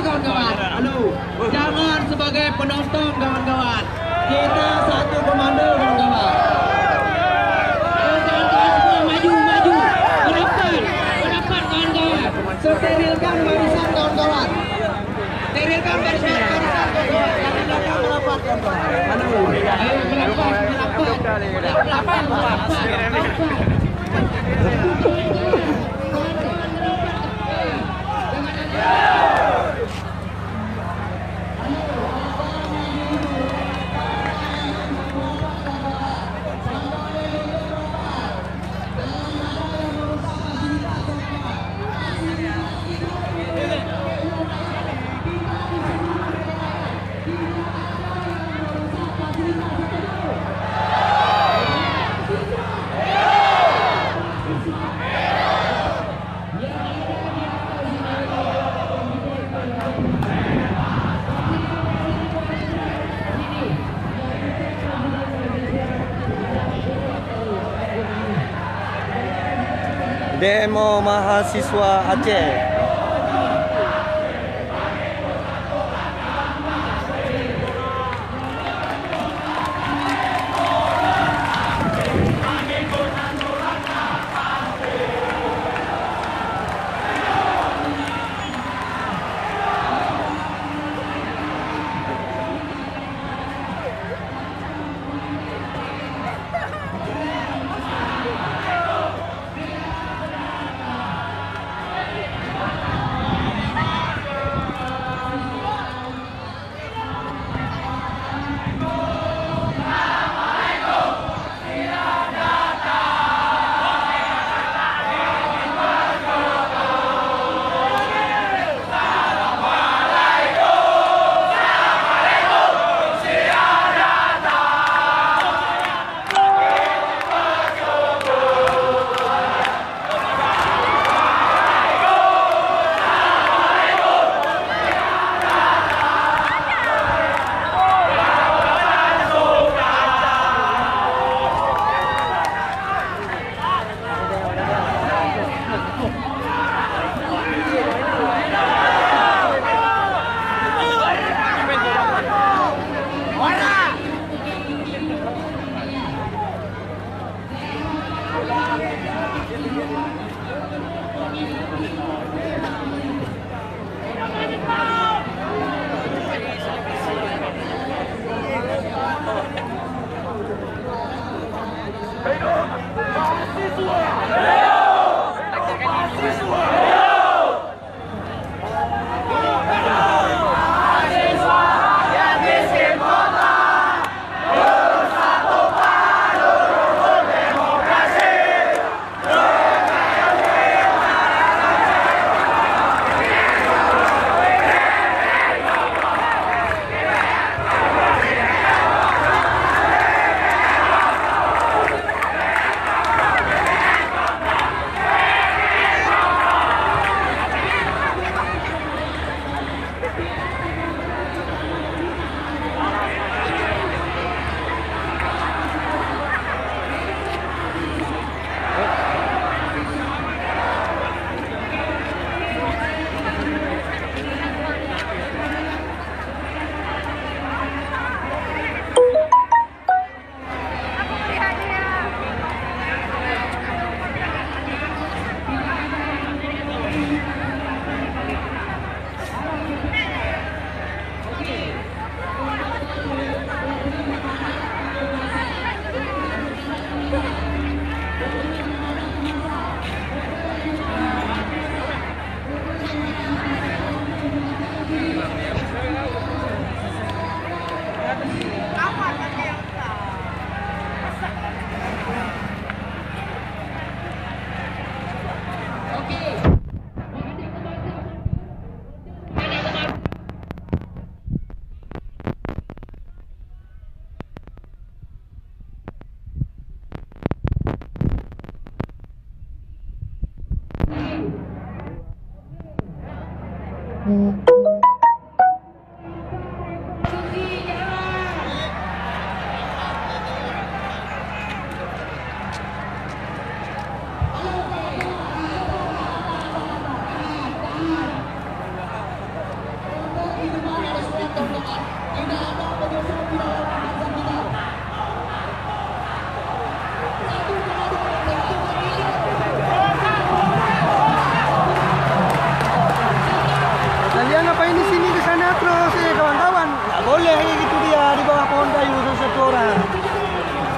kawan-kawan. Halo, jangan sebagai penonton kawan-kawan. Kita satu komando kawan-kawan. Kawan-kawan semua maju. Merapat kawan-kawan. Sterilkan barisan kawan-kawan. Sterilkan barisan kawan-kawan. Jangan datang merapat kawan-kawan. Halo, merapat. Demo mahasiswa Aceh.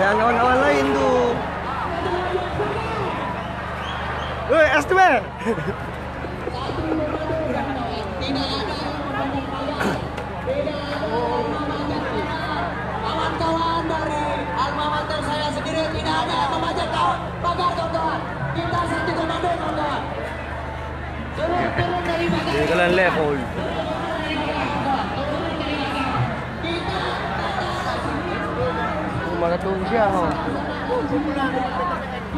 Jangan kawan-kawan lain tuh. Woi, STB. Kawan-kawan dari alma mater saya sendiri tidak ada yang memanjat pagar kawan-kawan. Kita satu komando kawan-kawan. Turun dari pagar. Dia kalian level. Mana tu Indonesia ho?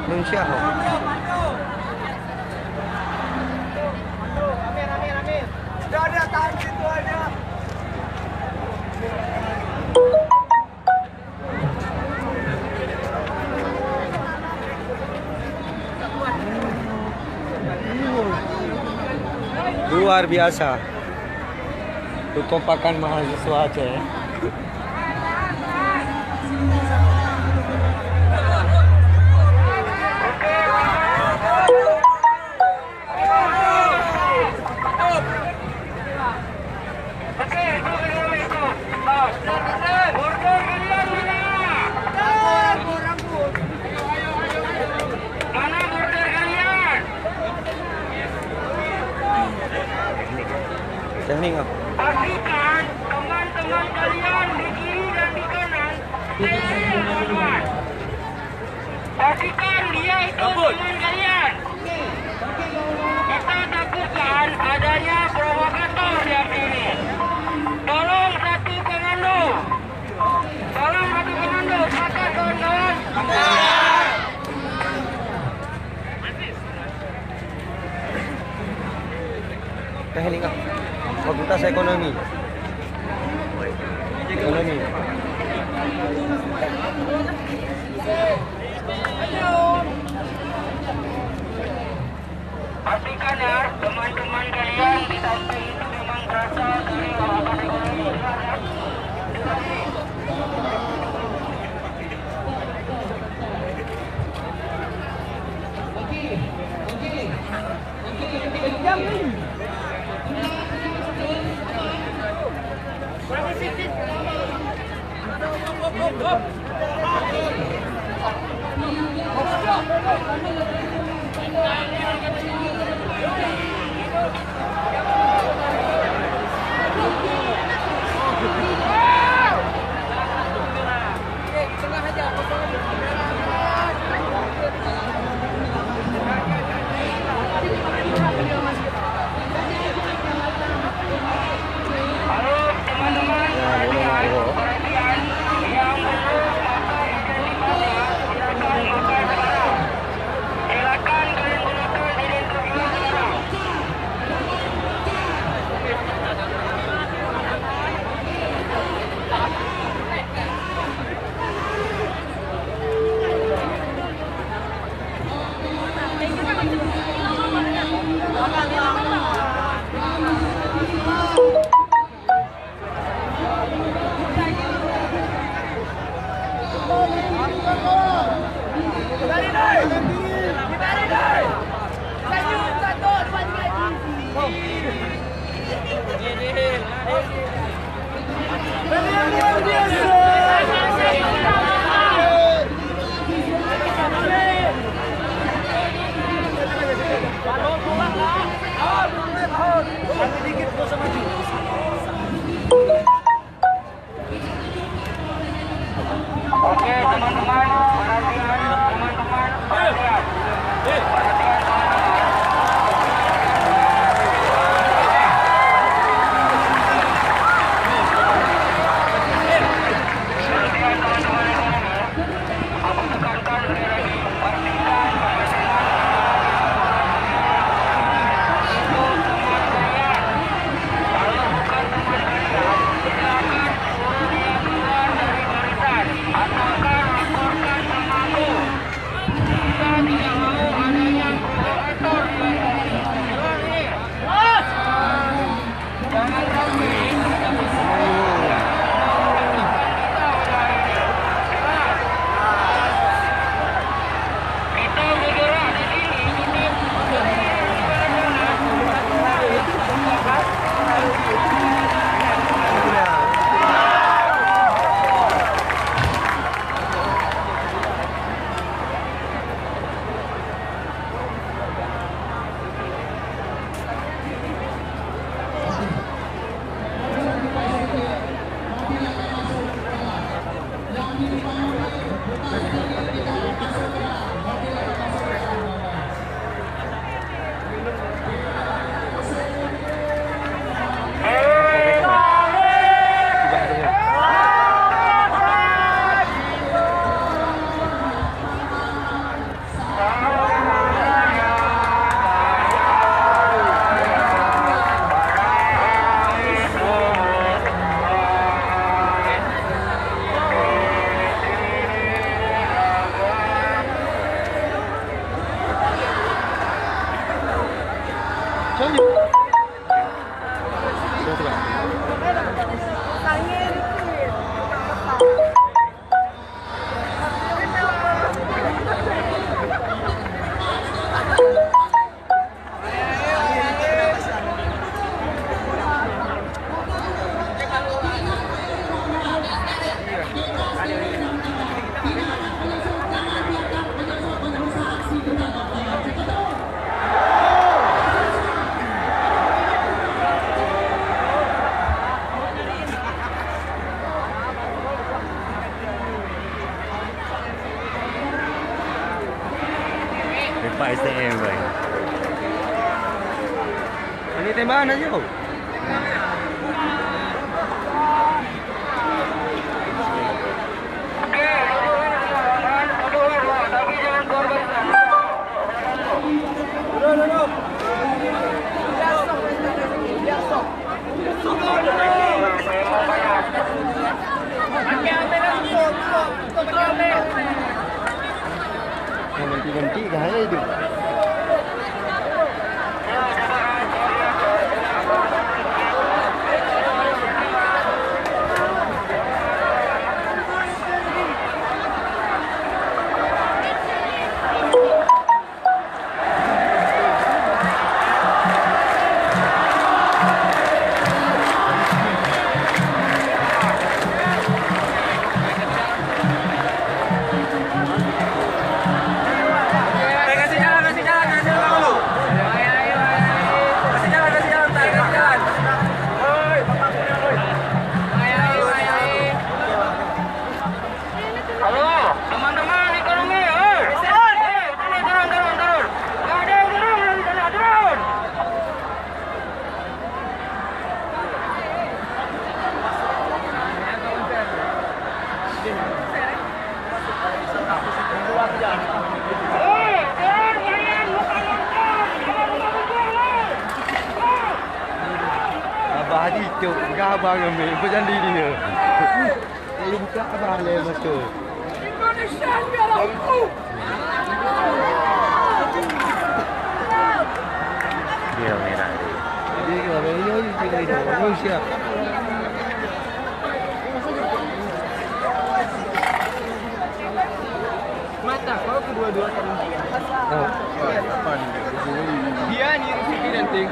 Indonesia ho. Rame. Sudah ada tahan situ aja. Luar biasa. Kekompakan mahasiswa Aceh. Teknik apa? Pastikan teman-teman kalian di kiri dan di kanan teman-teman. Pastikan dia itu teman kalian. Kita takutkan adanya provokator yang ini. Tolong satu komando. Silakan kawan-kawan. Teknik apa? Fakultas Ekonomi. Ekonomi. Pastikan ya teman-teman kalian di samping itu memang berasal dari Fakultas Ekonomi. STM boy. Ini tembakan aja kau. Tapi jangan keluar barisan. Ganti-ganti gaya itu. Abah ni cuk, abang ambil pesan diri dia. Dia buka abang le masuk. Indonesia biar aku. Dia merah. Dia kalau dia dia Malaysia. Mata kau kedua-dua terhenti. Oh, Dia ni Rufiki dan Ting.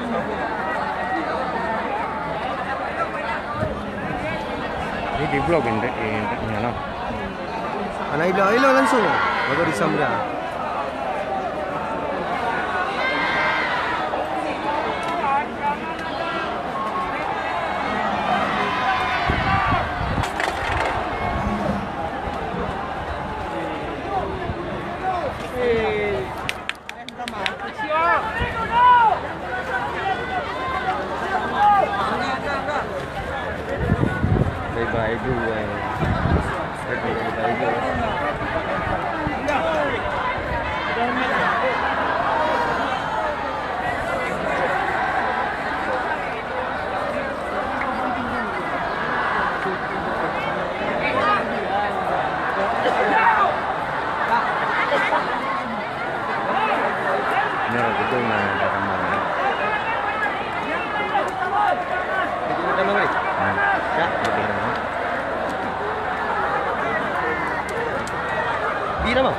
ini di vlog ini lah. Anak ibu langsung. Baru disambung. Bye-bye dulu. Bye-bye dulu. Ini orang betul nak kamar. Itu kamar ni. Ya, betul. Di nama?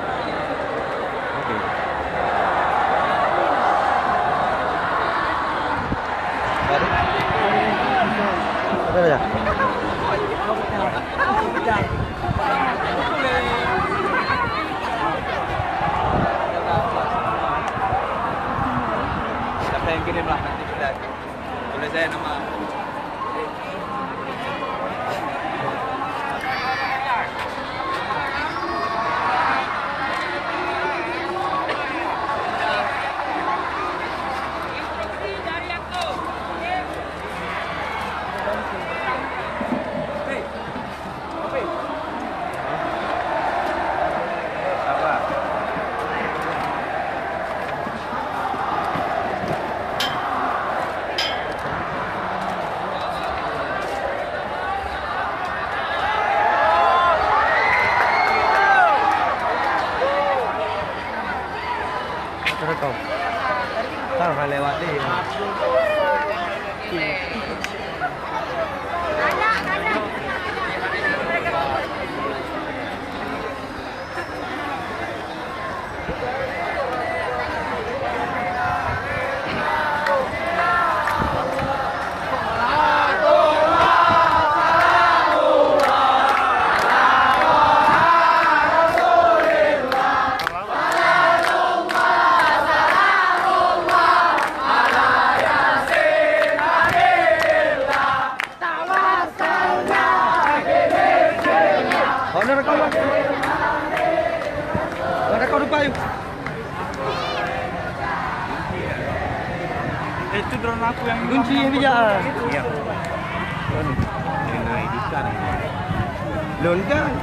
Okey. Baru. Ada ya? Siapa yang kirim lah nanti kita tulis saya nama. Kau. Tahu lewat dia. Mana rekam? Mana kau lupa yuk? Itu drone aku yang Kunci yang bijak ah. Iya. Kena hidupkan. Lon kan?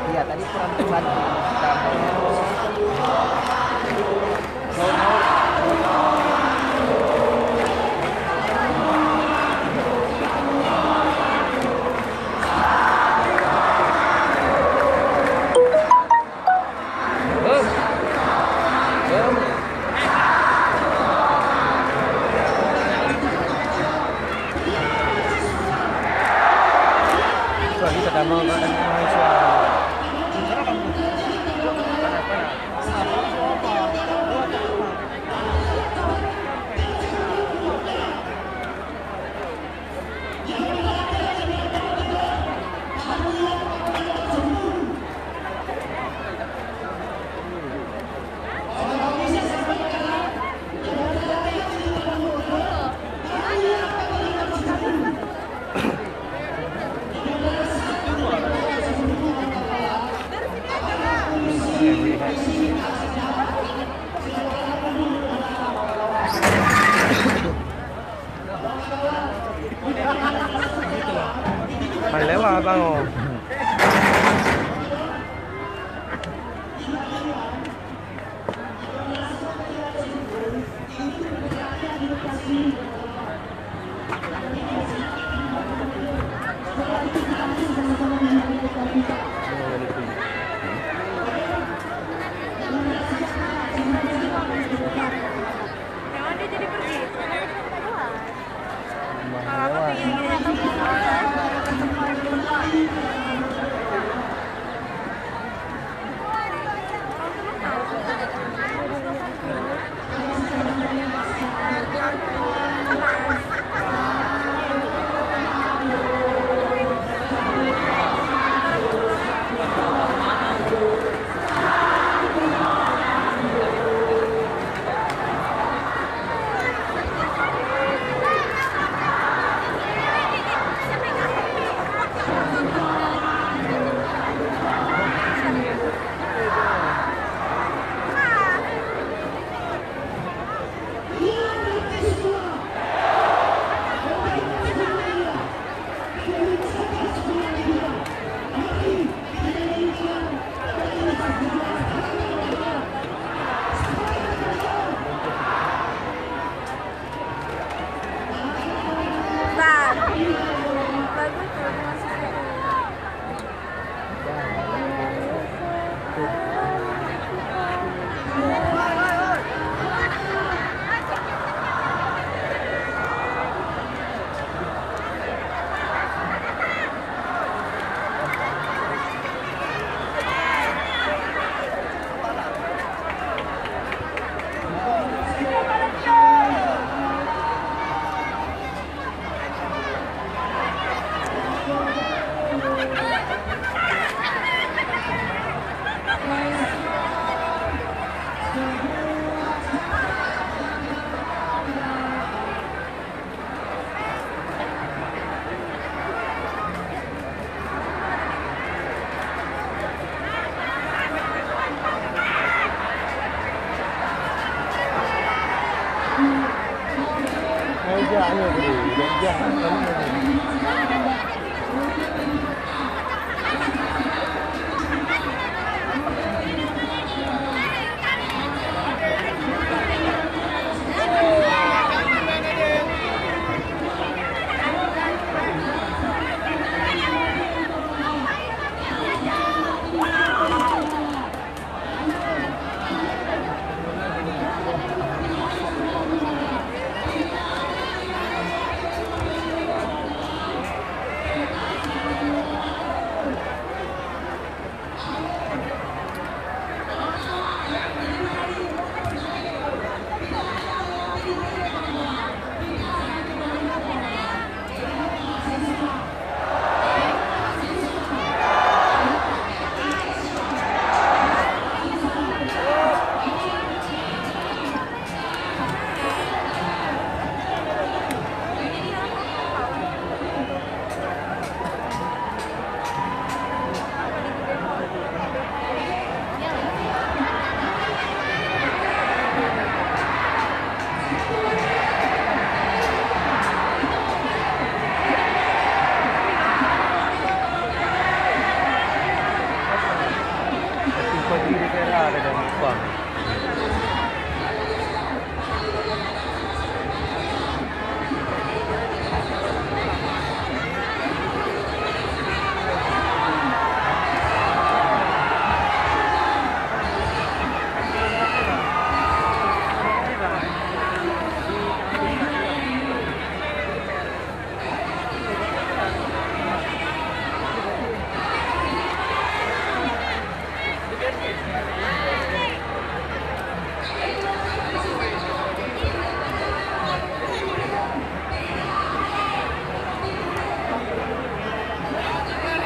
Iya, tadi kurang terbantu. Kita dah mau kat Malaysia. Mày léo à ba ngồi. Memang dia jadi pergi. Mahal.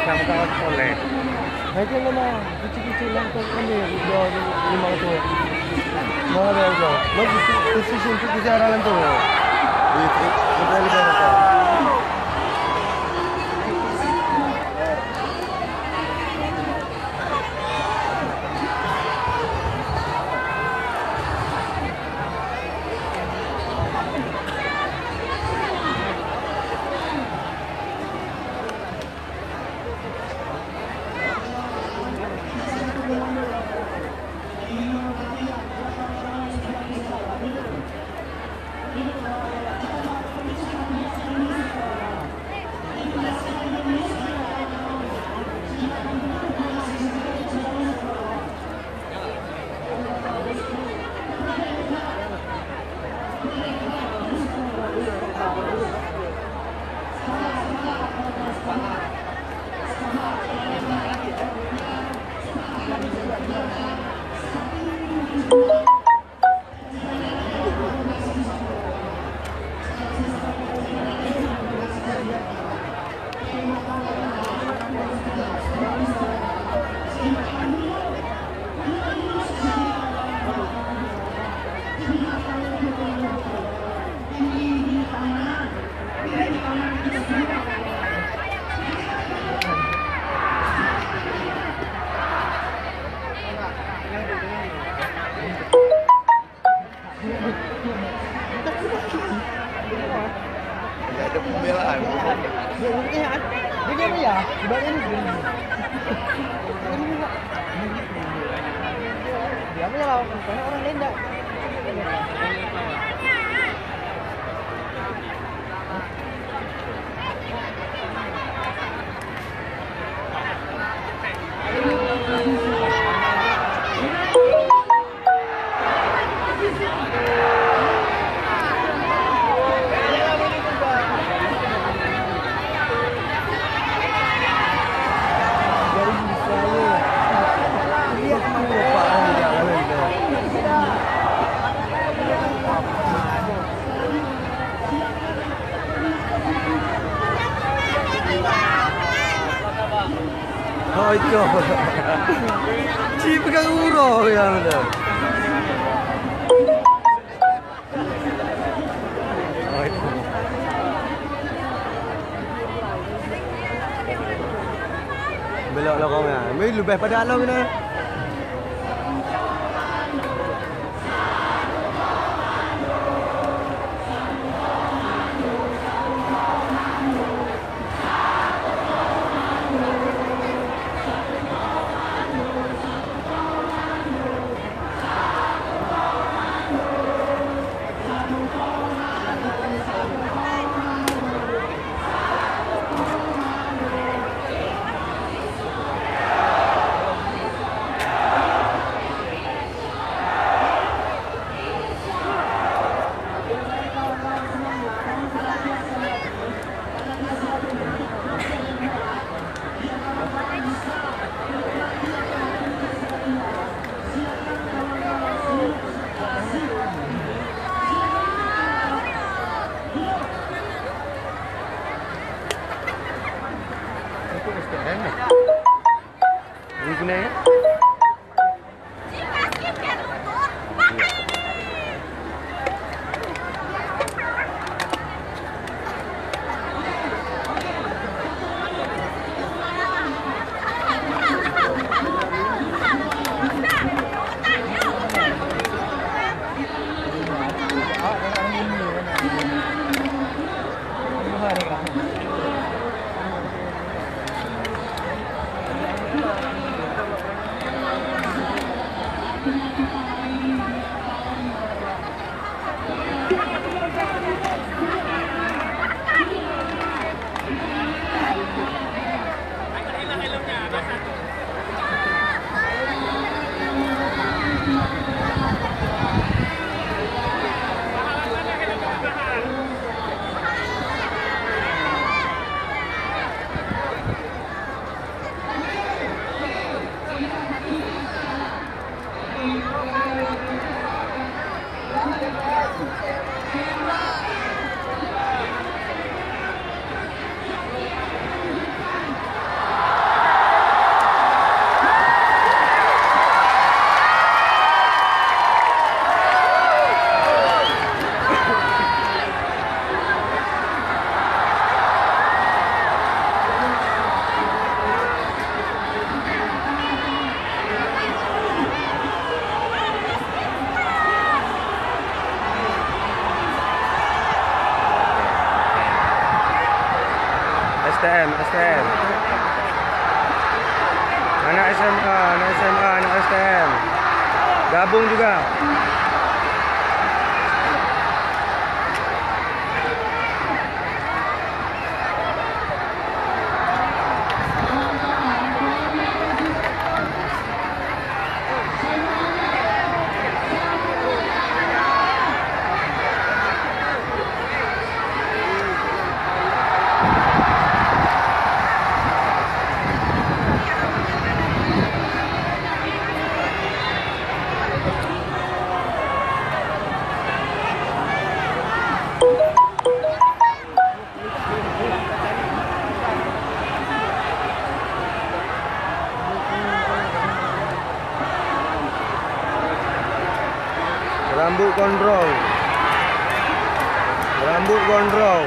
Sama-sama soleh. Macam mana? Kecil-kecil lang kau ambil dua lima tu. Mana dia tu? Lagi position tu kejaran tu. Itu betul betul. Ada pembelaan. Dia ya, sebab ini dia punya lah, karena orang lain tak. Oh itu, cip pegang urut yang ada. Oh itu. Belok lah kau ya, mesti lebih pada alam ni. Ini guna ya? STM. Anak SMA, anak SMA, anak STM. Gabung juga. Rambut gondrong. Rambut gondrong.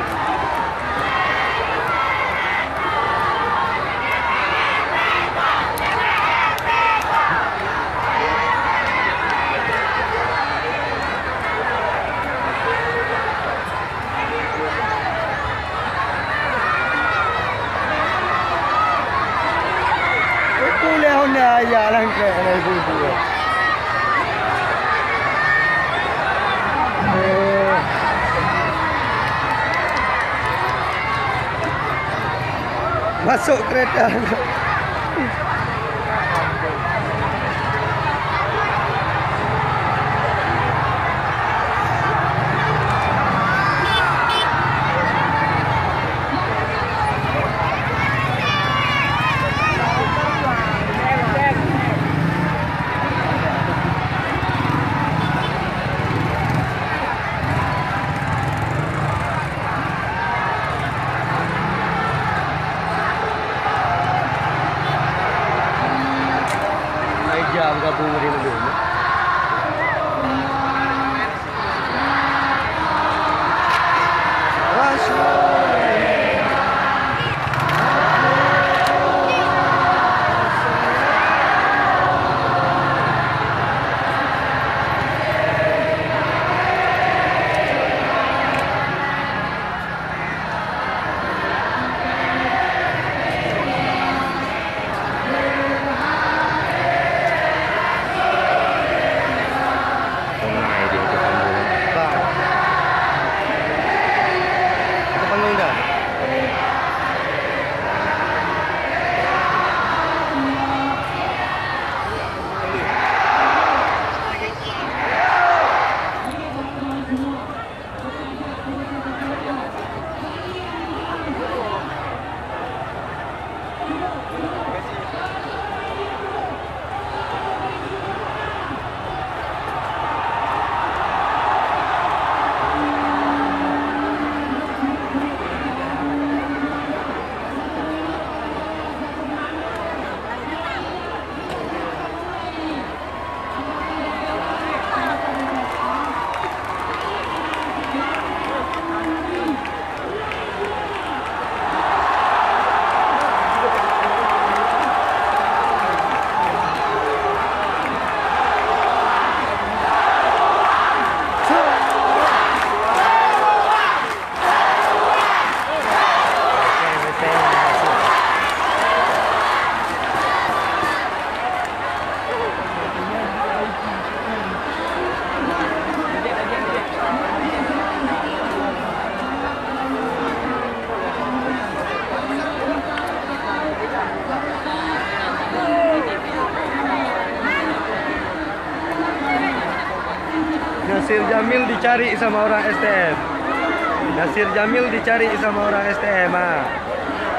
Kuliah honda ayah lang kaya ibu-ibu. Masuk kereta. Jam gabung dengan dulu. Nasir Jamil dicari sama orang STM. Nasir Jamil dicari sama orang STM.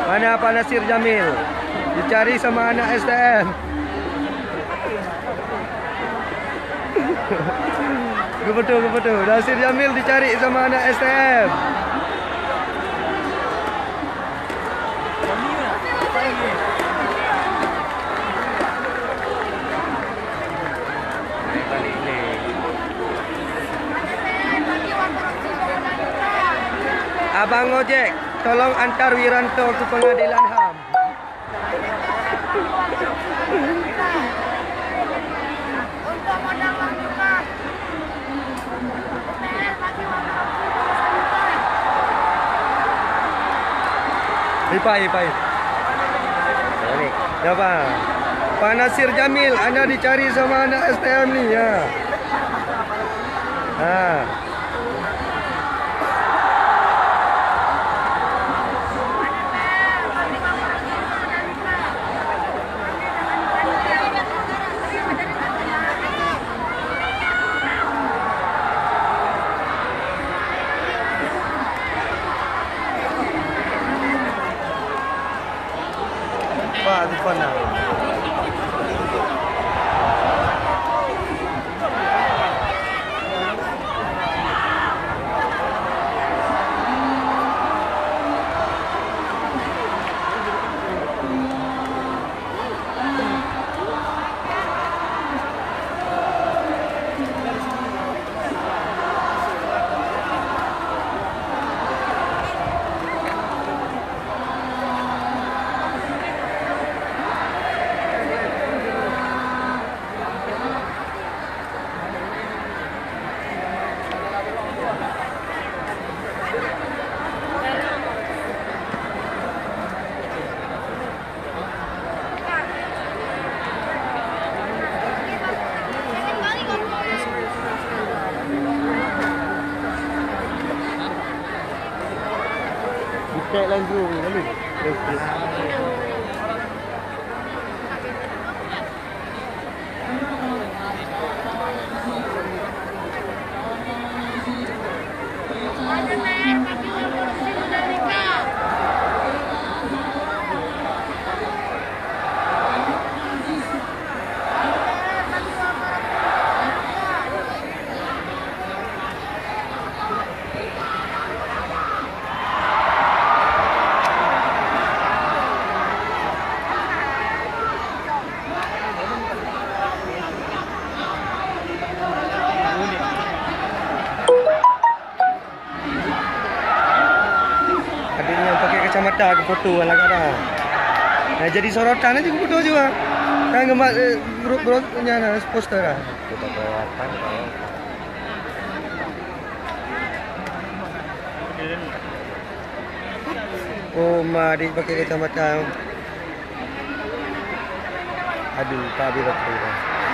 Mana Pak Nasir Jamil? Dicari sama anak STM. Betul. Nasir Jamil dicari sama anak STM. Abang ojek, tolong antar Wiranto ke pengadilan HAM. Untuk modal lanjutan. Ipai. Ni. Nampak? Pak Nasir Jamil, anda dicari sama anak STM ni ya. Ha. Pak Zufan lah. Cek lain tu kali. Kacamata ke foto lah kadang. Nah, jadi sorotan aja ke foto juga. Kan gambar grup punya poster lah. Kita kelihatan kalau oh, adik pakai kacamata. Aduh, tak habis waktu.